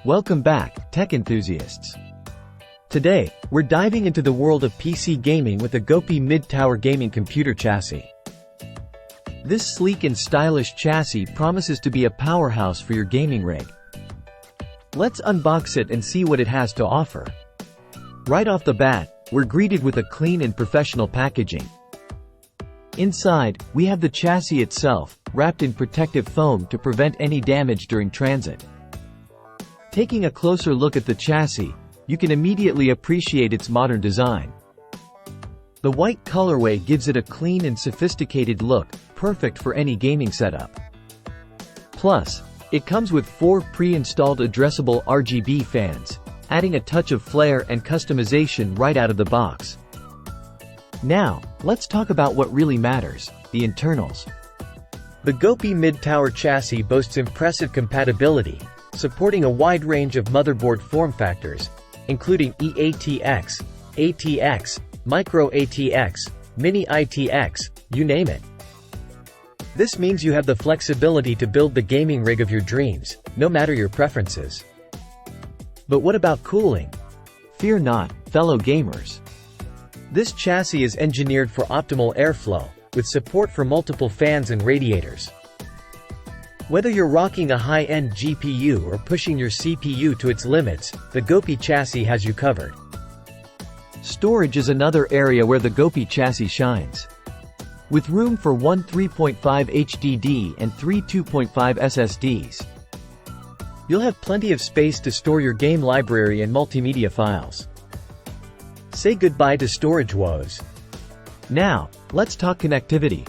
Welcome back, tech enthusiasts. Today, we're diving into the world of PC gaming with the GOPIE mid-tower gaming computer chassis. This sleek and stylish chassis promises to be a powerhouse for your gaming rig. Let's unbox it and see what it has to offer. Right off the bat, we're greeted with a clean and professional packaging. Inside, we have the chassis itself, wrapped in protective foam to prevent any damage during transit. Taking a closer look at the chassis, you can immediately appreciate its modern design. The white colorway gives it a clean and sophisticated look, perfect for any gaming setup. Plus, it comes with 4 pre-installed addressable RGB fans, adding a touch of flair and customization right out of the box. Now, let's talk about what really matters, the internals. The GOPIE mid-tower chassis boasts impressive compatibility, supporting a wide range of motherboard form factors, including eATX, ATX, Micro ATX, Mini ITX, you name it. This means you have the flexibility to build the gaming rig of your dreams, no matter your preferences. But what about cooling? Fear not, fellow gamers. This chassis is engineered for optimal airflow, with support for multiple fans and radiators. Whether you're rocking a high-end GPU or pushing your CPU to its limits, the GOPIE chassis has you covered. Storage is another area where the GOPIE chassis shines. With room for one 3.5 HDD and 3 2.5 SSDs. You'll have plenty of space to store your game library and multimedia files. Say goodbye to storage woes. Now, let's talk connectivity.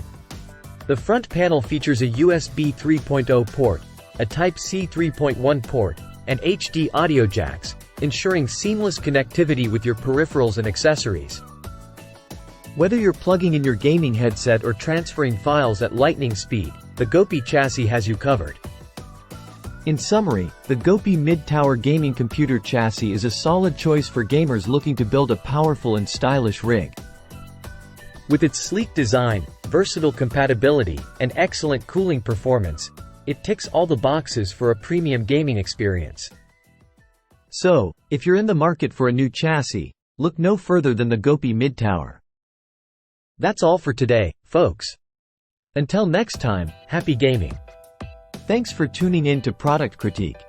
The front panel features a USB 3.0 port, a Type-C 3.1 port, and HD audio jacks, ensuring seamless connectivity with your peripherals and accessories. Whether you're plugging in your gaming headset or transferring files at lightning speed, the GOPIE chassis has you covered. In summary, the GOPIE mid-tower gaming computer chassis is a solid choice for gamers looking to build a powerful and stylish rig. With its sleek design, versatile compatibility, and excellent cooling performance, it ticks all the boxes for a premium gaming experience. So, if you're in the market for a new chassis, look no further than the GOPIE mid-tower. That's all for today, folks. Until next time, happy gaming. Thanks for tuning in to Product Critique.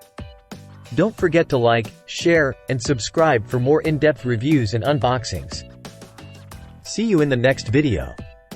Don't forget to like, share, and subscribe for more in-depth reviews and unboxings. See you in the next video.